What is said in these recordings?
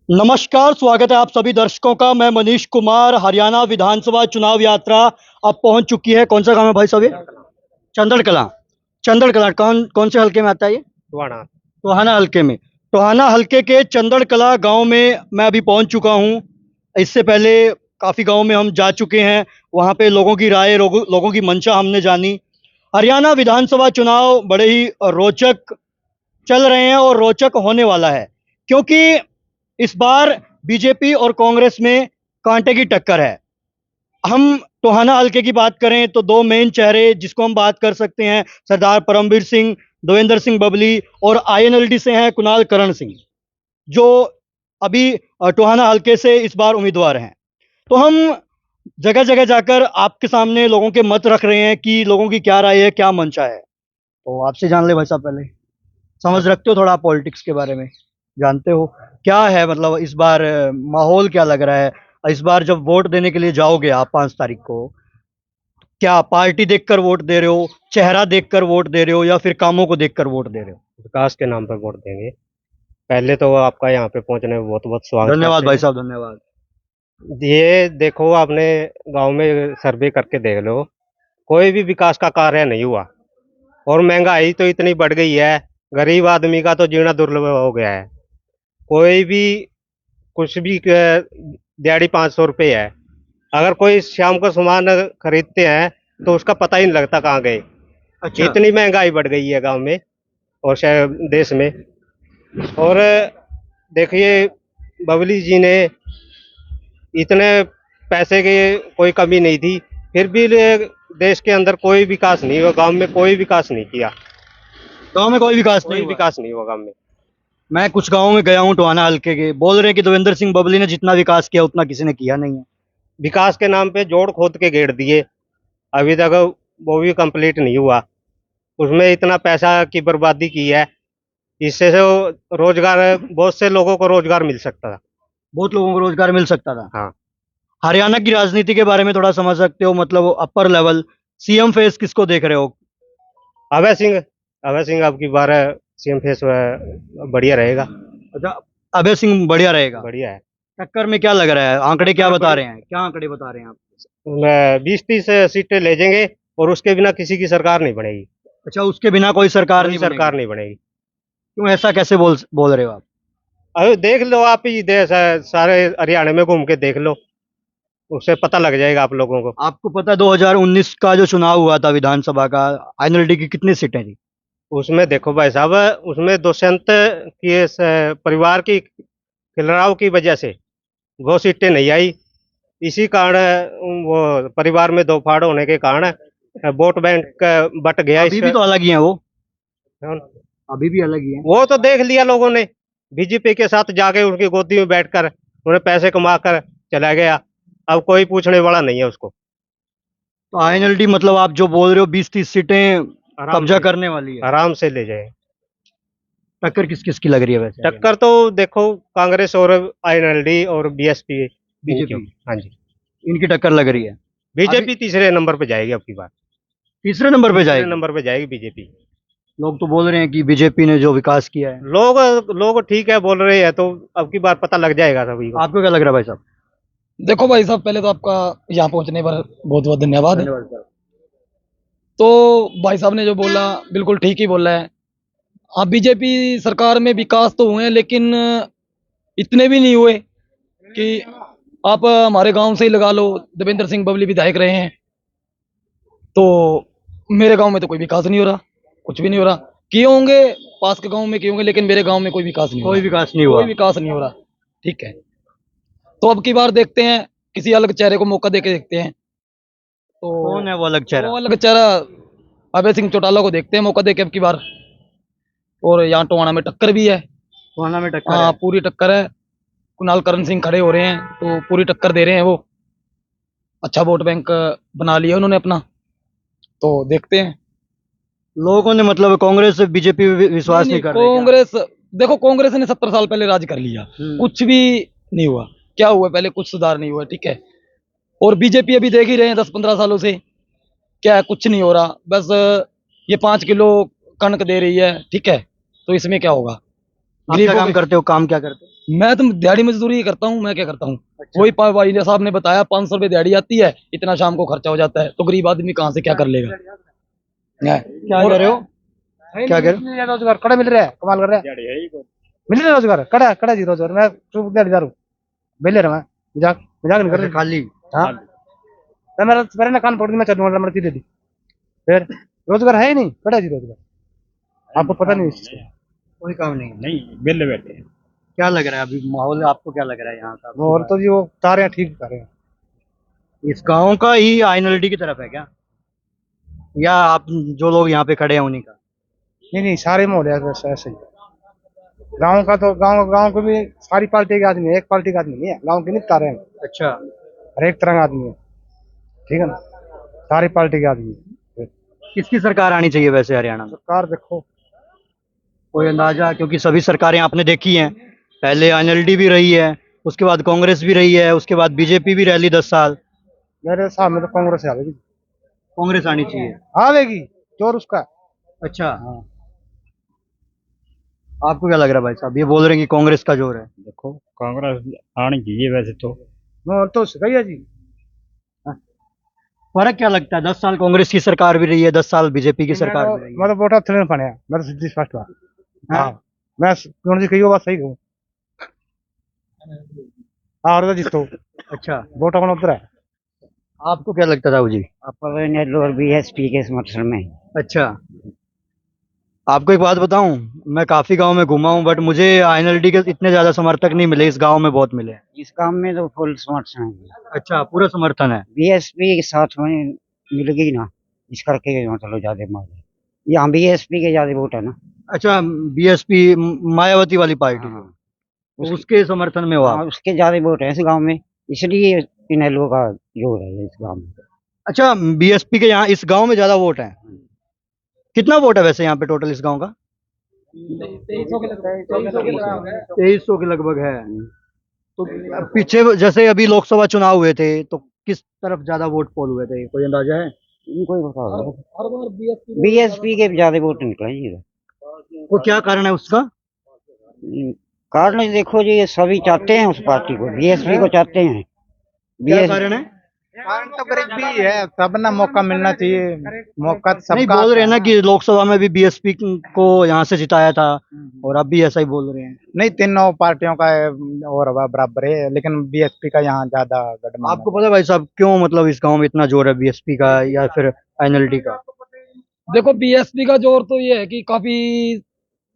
नमस्कार, स्वागत है आप सभी दर्शकों का। मैं मनीष कुमार। हरियाणा विधानसभा चुनाव यात्रा अब पहुंच चुकी है। कौन सा गांव है भाई साहब ये? चंदड़ कलां। चंदड़ कलां कौन कौन से हलके में आता है ये? टोहाना। टोहाना हलके में। टोहाना हलके के चंदड़ कलां गांव में मैं अभी पहुंच चुका हूं। इससे पहले काफ़ी गांव में हम जा चुके हैं। वहां पे लोगों की राय, लोगों की मंशा हमने जानी। हरियाणा विधानसभा चुनाव बड़े ही रोचक चल रहे हैं और रोचक होने वाला है, क्योंकि इस बार बीजेपी और कांग्रेस में कांटे की टक्कर है। हम टोहाना हलके की बात करें तो दो मेन चेहरे जिसको हम बात कर सकते हैं, सरदार परमवीर सिंह, देवेंद्र सिंह बबली, और आईएनएलडी से हैं कुणाल करण सिंह, जो अभी टोहाना हलके से इस बार उम्मीदवार हैं। तो हम जगह जगह जाकर आपके सामने लोगों के मत रख रहे हैं कि लोगों की क्या राय है, क्या मंशा है। तो आपसे जान ले भाई साहब, पहले समझ रखते हो थोड़ा आप पॉलिटिक्स के बारे में? जानते हो क्या है, मतलब इस बार माहौल क्या लग रहा है? इस बार जब वोट देने के लिए जाओगे आप 5 तारीख को, क्या पार्टी देखकर वोट दे रहे हो, चेहरा देखकर वोट दे रहे हो, या फिर कामों को देखकर वोट दे रहे हो? विकास के नाम पर वोट देंगे। पहले तो आपका यहाँ पे पहुंचने में बहुत बहुत स्वागत धन्यवाद करते भाई हैं। साहब, धन्यवाद। ये देखो, आपने गांव में सर्वे करके देख लो, कोई भी विकास का कार्य नहीं हुआ। और महंगाई तो इतनी बढ़ गई है, गरीब आदमी का तो जीना दुर्लभ हो गया है। कोई भी कुछ भी दिहाड़ी 500 रुपये है। अगर कोई शाम को सामान खरीदते हैं तो उसका पता ही नहीं लगता कहाँ गए। अच्छा। इतनी महंगाई बढ़ गई है गांव में और शहर देश में। और देखिए, बबली जी ने इतने पैसे की कोई कमी नहीं थी, फिर भी देश के अंदर कोई विकास नहीं हुआ, गांव में कोई विकास नहीं किया। गांव में कोई विकास नहीं कोई हुआ? विकास नहीं हुआ गांव में। मैं कुछ गांवों में गया हूँ टोहाना हल्के के, बोल रहे हैं कि देवेंद्र सिंह बबली ने जितना विकास किया उतना किसी ने किया नहीं है। विकास के नाम पे जोड़ खोद के गेड़ दिए, अभी तक वो भी कंप्लीट नहीं हुआ। उसमें इतना पैसा की बर्बादी की है, इससे जो रोजगार, बहुत से लोगों को रोजगार मिल सकता था। बहुत लोगों को रोजगार मिल सकता था। हाँ। हरियाणा की राजनीति के बारे में थोड़ा समझ सकते हो, मतलब अपर लेवल सीएम फेस किसको देख रहे हो? अभय सिंह। अभय सिंह अब की बार सीएम फेस बढ़िया रहेगा। अच्छा, अभय सिंह बढ़िया रहेगा। बढ़िया है। टक्कर में क्या लग रहा है? आंकड़े क्या बता रहे हैं, क्या आंकड़े बता रहे हैं आप? 20-30 सीटें ले जाएंगे और उसके बिना किसी की सरकार नहीं बनेगी। अच्छा, उसके बिना कोई सरकार नहीं सरकार बनेगी? नहीं बनेगी। क्यों, ऐसा कैसे बोल बोल रहे हो आप? अरे देख लो, आप ही देश है, सारे हरियाणा में घूम के देख लो, उससे पता लग जाएगा आप लोगों को। आपको पता है 2019 का जो चुनाव हुआ था विधानसभा का, आईएनएलडी की कितनी सीटें थी? उसमें देखो भाई साहब, उसमें दुष्यंत की परिवार की खिलराव की वजह से वो सीटें नहीं आई। इसी कारण वो परिवार में दो फाड़ होने के कारण वोट बैंक बट गया। अभी भी तो अलग ही है वो। अभी भी अलग ही है। वो तो देख लिया लोगों ने, बीजेपी के साथ जाके उनकी गोदी में बैठकर उन्हें पैसे कमा कर चला गया। अब कोई पूछने वाला नहीं है उसको। तो आईएनएलडी, मतलब आप जो बोल रहे हो 20-30 सीटें कब्जा करने वाली है? आराम से ले जाए। टक्कर किस किस की लग रही है वैसे? टक्कर तो देखो, कांग्रेस और आईएनएलडी और बीएसपी। बीजेपी, हाँ जी। इनकी टक्कर लग रही है। बीजेपी तीसरे नंबर पे जाएगी अब की बार। तीसरे नंबर पे तीसरे जाएगी? नंबर पे जाएगी बीजेपी। लोग तो बोल रहे हैं कि बीजेपी ने जो विकास किया है। लोग लोग ठीक है बोल रहे हैं, तो अब की बार पता लग जाएगा सभी को। आपको क्या लग रहा है भाई साहब? देखो भाई साहब, पहले तो आपका यहाँ पहुंचने पर बहुत बहुत धन्यवाद। धन्यवाद साहब। तो भाई साहब ने जो बोला बिल्कुल ठीक ही बोला है। हाँ, बीजेपी सरकार में विकास तो हुए हैं, लेकिन इतने भी नहीं हुए कि आप हमारे गांव से ही लगा लो, देवेंद्र सिंह बबली विधायक रहे हैं, तो मेरे गांव में तो कोई विकास नहीं हो रहा, कुछ भी नहीं हो रहा। किए होंगे पास के गांव में, किए होंगे, लेकिन मेरे गांव में कोई विकास नहीं हो कोई रहा। विकास नहीं हुआ? कोई विकास नहीं हो रहा। ठीक है, तो अब की बार देखते हैं, किसी अलग चेहरे को मौका देके देखते हैं। तो कौन है वो अलग चेहरा? वो अलग चेहरा अभय सिंह चौटाला को देखते हैं मौका देके अब की बार। और यहाँ टोहाना में टक्कर भी है। टोहाना में टक्कर हाँ, है? पूरी टक्कर है। कुणाल करण सिंह खड़े हो रहे हैं, तो पूरी टक्कर दे रहे हैं वो। अच्छा वोट बैंक बना लिया उन्होंने अपना, तो देखते हैं। लोगों ने, मतलब कांग्रेस से बीजेपी विश्वास नहीं कर रहे क्या? कांग्रेस, देखो कांग्रेस ने 70 साल पहले राज कर लिया, कुछ भी नहीं हुआ। क्या हुआ पहले? कुछ सुधार नहीं हुआ, ठीक है। और बीजेपी अभी देख ही रहे हैं 10-15 सालों से, क्या है, कुछ नहीं हो रहा। बस ये 5 किलो कणक दे रही है, ठीक है, तो इसमें क्या होगा? आप क्या काम करते हो? काम क्या करते हो? मैं तो दिहाड़ी मजदूरी ही करता हूँ, मैं क्या करता हूँ। वही भाई ने साहब ने बताया 500 रुपये दिहाड़ी आती है, इतना शाम को खर्चा हो जाता है, तो गरीब आदमी कहाँ से क्या कर लेगा। क्या कह रहे हो? क्या कह रहे हो? रोजगार कड़ा मिल रहा है, कमाल कर रहा है, मिल रहा है रोजगार, कड़ा कड़ा जी रोजगार। मैं चुप दिहाड़ीदार हूँ, बेले रहा, मजाक मजाक नहीं कर अच्छा, रहे। खाली हाँ, तो मेरे ना कान पकड़ दी, मैं चलूंगा मर्जी दे दी, फिर रोजगार है ही नहीं, कड़ा जी रोजगार, आपको पता नहीं इस चीज़ का। कोई काम नहीं है। नहीं बेले बैठे हैं। क्या लग रहा है अभी माहौल, आपको क्या लग रहा है यहाँ का? और तो जी वो बता रहे हैं, ठीक बता रहे हैं। इस गांव का ही आईएनएलडी की तरफ है क्या, या आप जो लोग यहाँ पे खड़े हैं उन्हीं का? नहीं नहीं, सारे माहौल है वैसे ऐसे ही। गाँव का तो गाँव गाँव को भी सारी पार्टी के आदमी है, एक पार्टी का आदमी नहीं है, गाँव के नहीं बता रहे हैं, अच्छा, हर एक तरह का आदमी है, ठीक है ना, सारी पार्टी के आदमी है। किसकी सरकार आनी चाहिए वैसे हरियाणा में? सरकार देखो, कोई अंदाजा? क्योंकि सभी सरकारें आपने देखी हैं, पहले आईएनएलडी भी रही है, उसके बाद कांग्रेस भी रही है, उसके बाद बीजेपी भी रह ली 10 साल। मेरे हिसाब में तो कांग्रेस आवेगी, कांग्रेस आनी चाहिए। आवेगी, जोर उसका। अच्छा, हाँ, आपको क्या लग रहा है भाई साहब? ये बोल रहे हैं कि कांग्रेस का जोर है। देखो कांग्रेस आनी चाहिए वैसे तो। और तो सही है जी। फर्क क्या लगता है? 10 साल कांग्रेस की सरकार भी रही है, 10 साल बीजेपी की सरकार भी रही है। मैं तो वोटा थोड़े पड़े, मैं तो सीधी स्पष्ट बात। हाँ? हाँ, मैं कौन सी कही बात सही कहूँ। हाँ, और तो जीतो, अच्छा, वोटा कौन उधर है। आपको क्या लगता था जी? अपर और बीएसपी के समर्थन में। अच्छा, आपको एक बात बताऊं, मैं काफी गांव में घुमा हूं, बट मुझे आईएनएलडी के इतने ज्यादा समर्थक नहीं मिले, इस गांव में बहुत मिले हैं। इस काम में तो फुल समर्थन है, अच्छा, पूरा समर्थन है। बीएसपी के साथ में मिल गई ना, इस करके मतलब ज्यादा मार्जिन यहाँ बीएसपी के ज्यादा वोट है ना। अच्छा, बीएसपी मायावती वाली पार्टी, हाँ, तो उसके समर्थन में हो हाँ, आप? उसके ज्यादा वोट है इस गांव में, इसलिए इनेलो का जोर है इस गांव में। अच्छा, बीएसपी के यहाँ इस गांव में ज्यादा वोट है। कितना वोट है वैसे यहाँ पे टोटल इस गांव का? 2300 के लगभग है। तो पीछे जैसे अभी लोकसभा चुनाव हुए थे, तो किस तरफ ज्यादा वोट पोल हुए थे, कोई अंदाजा है? इनको ही बताओ, बीएसपी के ज्यादा वोट निकले जी इधर। वो क्या कारण है उसका? कारण देखो जी, ये सभी चाहते हैं उस पार्टी को, बीएसपी को चाहते हैं। क्या बीएस कारण है? कारण तो गरीबी है, सब ना मौका मिलना चाहिए, मौका तो नहीं, सबका बोल रहे हैं ना कि लोकसभा में भी बीएसपी को यहाँ से जिताया था, और अब भी ऐसा ही बोल रहे हैं। नहीं, तीनों पार्टियों का और बराबर है, लेकिन बीएसपी का यहाँ ज्यादा गठबंधन। आपको पता है भाई साहब क्यों मतलब इस गांव में इतना जोर है बीएसपी का या फिर आईएनएलडी का? देखो बीएसपी का जोर तो ये है कि काफी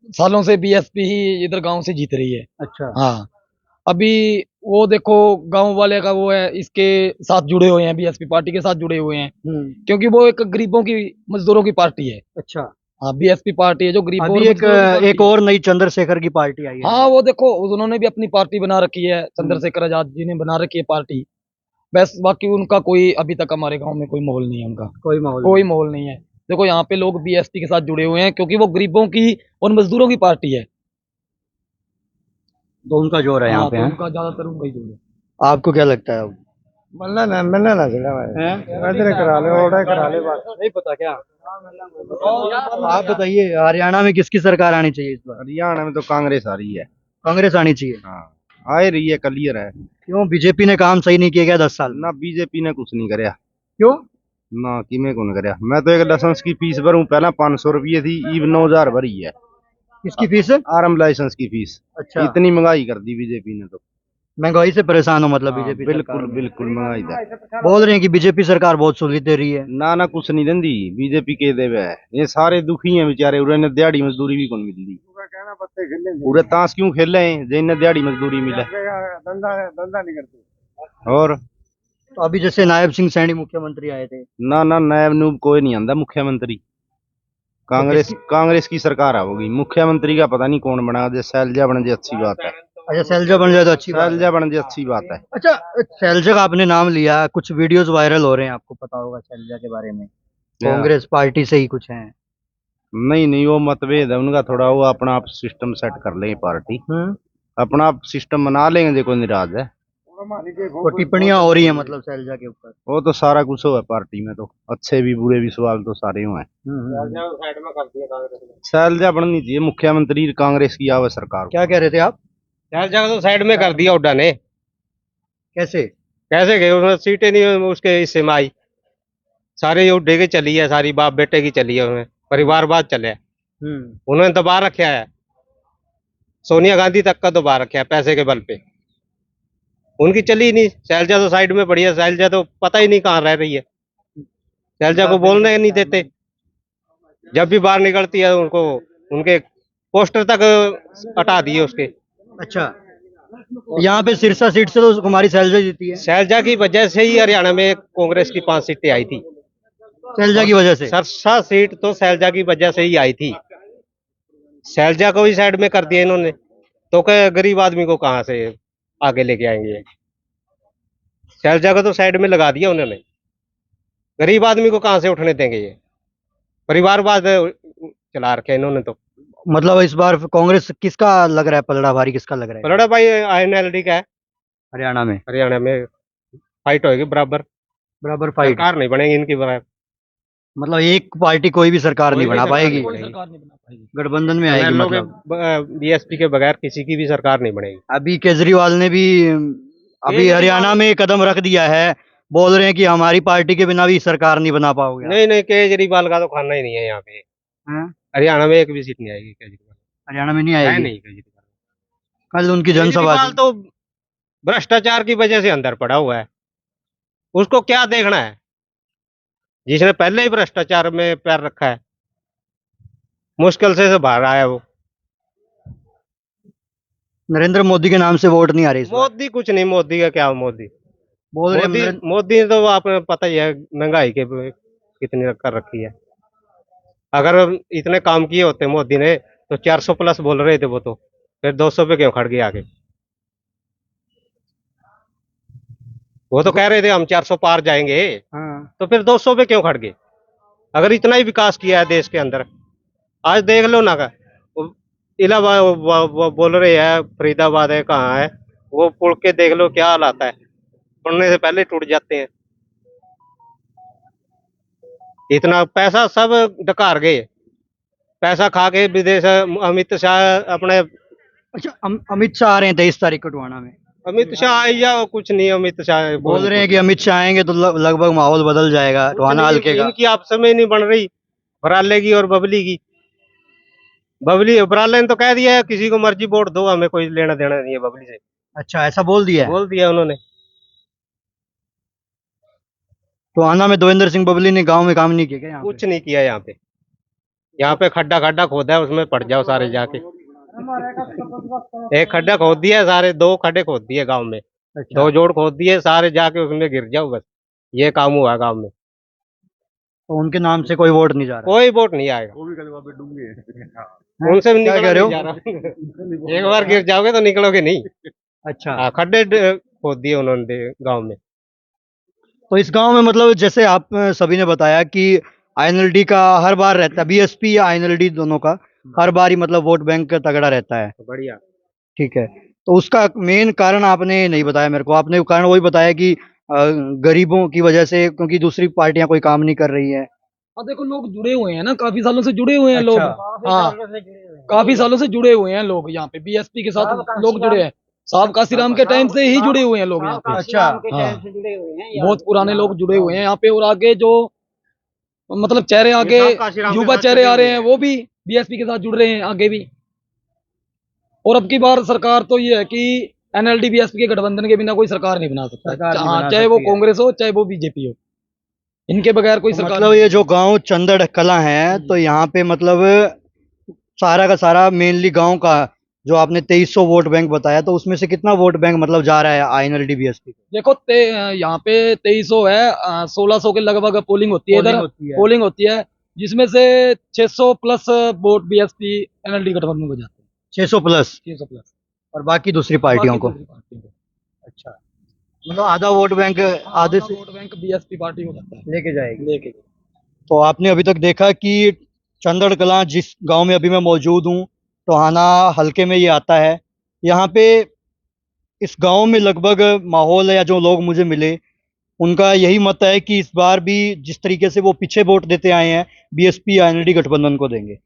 सालों से बीएसपी ही इधर गांव से जीत रही है। अच्छा, हाँ, अभी वो देखो गांव वाले का वो है, इसके साथ जुड़े हुए हैं, बीएसपी पार्टी के साथ जुड़े हुए हैं, क्योंकि वो एक गरीबों की मजदूरों की पार्टी है। अच्छा। हाँ, बीएसपी पार्टी है जो गरीबों अभी और एक मजदूरों की पार्टी एक है। और नई चंद्रशेखर की पार्टी आई है। हाँ, वो देखो उन्होंने भी अपनी पार्टी बना रखी है, चंद्रशेखर आजाद जी ने बना रखी है पार्टी। बस बाकी उनका कोई अभी तक हमारे गांव में कोई माहौल नहीं है उनका, कोई माहौल कोई माहौल नहीं है। देखो यहाँ पे लोग बीएसपी के साथ जुड़े हुए हैं क्योंकि वो गरीबों की और मजदूरों की पार्टी है। तो उनका जोर है यहाँ हाँ, पे तो है? उनका ज्यादातर उनका ही जोर है। आपको क्या लगता है अब? मिलना ना चला हैं? इधर करा ले, ऑर्डर करा ले बात। नहीं पता क्या? आप बताइए, हरियाणा में किसकी सरकार आनी चाहिए इस बार? हरियाणा में तो कांग्रेस आ रही है। कांग्रेस आनी चाहिए। हाँ, आ ही रही है, क्लियर है। क्यों, बीजेपी ने काम सही नहीं किया क्या 10 साल? ना बीजेपी ने कुछ नहीं करया, क्यों? ना किमें कौन करया। मैं तो एक लाइसेंस की फीस भरूं, पहला 500 रुपये थी, ईब 9000 भरी है। किसकी फीस है? आरम लाइसेंस की फीस। अच्छा, इतनी महंगाई कर दी बीजेपी ने तो। महंगाई से परेशान हो मतलब हाँ, बीजेपी बिल्कुल बिल्कुल महंगाई था। बोल रहे हैं कि बीजेपी सरकार बहुत सहूलियत दे रही है। ना ना कुछ नहीं देंदी बीजेपी के देवे है, ये सारे दुखी हैं बेचारे, उन्हें दिहाड़ी मजदूरी भी कौन मिलती। पूरे ताश क्यों खेल रहे हैं जिन्हें दिहाड़ी मजदूरी मिले। धंधा नहीं करते। और तो अभी जैसे नायब सिंह सैनी मुख्यमंत्री आए थे, ना ना नायब नूब कोई नहीं आंदा मुख्यमंत्री। कांग्रेस की सरकार होगी, मुख्यमंत्री का पता नहीं कौन बना। जैसे शैलजा बन जाए अच्छी बात है, अच्छा शैलजा बन जाए तो अच्छी बात है। शैलजा बन जाए अच्छी बात है। अच्छा, शैलजा का आपने नाम लिया, कुछ वीडियोस वायरल हो रहे हैं, आपको पता होगा शैलजा के बारे में, कांग्रेस पार्टी से ही कुछ हैं। नहीं नहीं, वो मतभेद है उनका थोड़ा, वो अपना आप सिस्टम सेट कर लेंगे पार्टी, अपना आप सिस्टम बना लेंगे। देखो निराज है, वो टिप्पणियां हो रही हैं मतलब शैलजा के ऊपर। वो तो सारा कुछ हो है पार्टी में, तो अच्छे भी बुरे भी सवाल तो सारे हुए हैं। शैलजा बननी चाहिए मुख्यमंत्री, कांग्रेस की आवे सरकार को। क्या कह रहे थे आप? चार जगह तो साइड में कर दिया उड्डा ने। कैसे? कैसे गए, उसमें सीटें नहीं उसके हिस्से में आई। सारे ये उड्डे की चली है, सारी बाप बेटे की चली है, उसमें परिवारवाद चले है। उन्होंने दबा रखा है, सोनिया गांधी तक का दबा रखा है पैसे के बल पे। उनकी चली ही नहीं। शैलजा तो साइड में पड़ी है, शैलजा तो पता ही नहीं कहाँ रह रही है। शैलजा को बोलने नहीं देते, जब भी बाहर निकलती है उनको उनके पोस्टर तक हटा दिए उसके। अच्छा, यहाँ पे सिरसा सीट से तो कुमारी शैलजा जीती है। शैलजा की वजह से ही हरियाणा में कांग्रेस की 5 सीटें आई थी। शैलजा की वजह से। सरसा सीट तो शैलजा की वजह से ही आई थी। शैलजा को ही साइड में कर दिया इन्होंने, तो क्या गरीब आदमी को कहाँ से आगे लेके आएंगे। शैलजा को तो साइड में लगा दिया उन्होंने, गरीब आदमी को कहाँ से उठने देंगे। ये परिवारवाद चला रखे इन्होंने तो। मतलब इस बार कांग्रेस किसका लग रहा है पलड़ा भारी, किसका लग रहा है बड़ा भाई INLD का है। हरियाणा में? हरियाणा में फाइट होगी बराबर, बराबर फाइट। सरकार नहीं बनेगी इनकी बराबर। मतलब एक पार्टी कोई भी सरकार नहीं कोई भी बना सरकार पाएगी, नहीं सरकार नहीं बना पाएगी। गठबंधन में आएगी। लोग मतलब BSP के बगैर किसी की भी सरकार नहीं बनेगी। अभी केजरीवाल ने भी अभी केजरीवाल- हरियाणा में कदम रख दिया है, बोल रहे हैं कि हमारी पार्टी के बिना भी सरकार नहीं बना पाओगे। नहीं नहीं, केजरीवाल का तो खाना ही नहीं है यहाँ पे। हाँ? हरियाणा में एक भी सीट नहीं आएगी केजरीवाल। हरियाणा में नहीं है आएगी। नहीं केजरीवाल। कल उनकी जनसभा केजरीवाल थी। तो भ्रष्टाचार की वजह से अंदर पड़ा हुआ है, उसको क्या देखना है, जिसने पहले ही भ्रष्टाचार में पैर रखा है, मुश्किल से बाहर आया वो। नरेंद्र मोदी के नाम से वोट नहीं आ रही इस बार। मोदी कुछ नहीं, मोदी का क्या, मोदी बोल रहे हैं मोदी मोदी तो आपने पता ही है महंगाई के कितनी कर रखी है। अगर इतने काम किए होते मोदी ने तो 400 प्लस बोल रहे थे वो, तो फिर 200 पे क्यों खड़ गए आगे। वो तो कह रहे थे हम 400 पार जाएंगे, हाँ। तो फिर 200 पे क्यों खड़ गए। अगर इतना ही विकास किया है देश के अंदर, आज देख लो ना का इलाहाबाद वो बोल रहे हैं फरीदाबाद है कहाँ है, वो पुल के देख लो क्या हालात है, पढ़ने से पहले टूट जाते हैं। इतना पैसा सब डकार गए, पैसा खा के विदेश। अमित शाह अपने अच्छा, अमित शाह आ रहे हैं 23 तारीख को टोहाना में। अमित शाह आई या कुछ नहीं, अमित शाह बोल रहे हैं कि अमित शाह आएंगे तो लगभग माहौल बदल जाएगा टोहाना हल्के का। इनकी आपस में नहीं बन रही, बराले की और बबली की। बबली बराले ने तो कह दिया है किसी को मर्जी वोट दो, हमें कोई लेना देना नहीं है बबली से। अच्छा, ऐसा बोल दिया है। बोल दिया उन्होंने। टोहाना में देवेंद्र सिंह बबली ने गांव में काम नहीं किया क्या यहाँ पे? कुछ नहीं किया यहाँ पे। यहाँ पे खड्डा खड्डा खोदा है, उसमें पड़ जाओ सारे जाके। एक खड्डा खोद दिया सारे, 2 खड्डे खोद दिए गांव में। अच्छा। 2 जोड़ खोद दिए सारे, जाके उसमें गिर जाओ बस, ये काम हुआ गांव में। तो उनके नाम से कोई वोट नहीं जा रहा। कोई वोट नहीं आएगा, उनसे भी क्या निकला कह रहे हो? नहीं जा रहा। एक बार गिर जाओगे तो निकलोगे नहीं। अच्छा, हाँ, खड्डे खोद दिए उन्होंने गांव में। तो इस गांव में मतलब जैसे आप सभी ने बताया कि आईएनएलडी का हर बार रहता है, बीएसपी या आईएनएलडी दोनों का हर बार ही मतलब वोट बैंक तगड़ा रहता है। बढ़िया। ठीक है, तो उसका मेन कारण आपने नहीं बताया मेरे को। आपने कारण वही बताया कि गरीबों की वजह से, क्योंकि दूसरी पार्टियां कोई काम नहीं कर रही है। हाँ देखो, लोग जुड़े हुए हैं ना, काफी सालों से जुड़े हुए हैं लोग। अच्छा। हाँ, काफी सालों से जुड़े हुए हैं लोग यहाँ पे, बीएसपी के साथ लोग जुड़े हैं। साहब काशीराम के टाइम से ही जुड़े हुए हैं लोग यहाँ पे। अच्छा। हाँ, बहुत पुराने लोग जुड़े हुए हैं यहाँ पे। और आगे जो मतलब चेहरे आगे युवा चेहरे आ रहे हैं वो भी बीएसपी के साथ जुड़ रहे हैं आगे भी। और अब की बार सरकार तो ये है कि एनएलडी बीएसपी के गठबंधन के बिना कोई सरकार नहीं बना सकता। चाहे वो कांग्रेस हो चाहे वो बीजेपी हो, इनके बगैर कोई सरकार मतलब ये जो गांव चंदड़ कला है, तो यहाँ पे मतलब सारा का सारा मेनली गांव का जो आपने 2300 वोट बैंक बताया, तो उसमें से कितना वोट बैंक मतलब जा रहा है आईएनएलडी बीएसपी? देखो यहाँ पे 2300 है, 1600 के लगभग पोलिंग होती है इधर, पोलिंग होती है, जिसमें से 600 प्लस वोट बीएसपी एनएलडी गठबंधन को जाते हैं। 600 प्लस 600 प्लस और बाकी दूसरी पार्टियों को। अच्छा, मतलब आधा वोट बैंक आधे से वोट बैंक बीएसपी पार्टी को जाता है, लेके जाएगी। लेके। तो आपने अभी तक देखा कि चंदड़ कलां जिस गांव में अभी मैं मौजूद हूँ, टोहाना हल्के में ये आता है। यहाँ पे इस गांव में लगभग माहौल है, या जो लोग मुझे मिले उनका यही मत है कि इस बार भी जिस तरीके से वो पीछे वोट देते आए हैं, बीएसपी या एनएलडी गठबंधन को देंगे।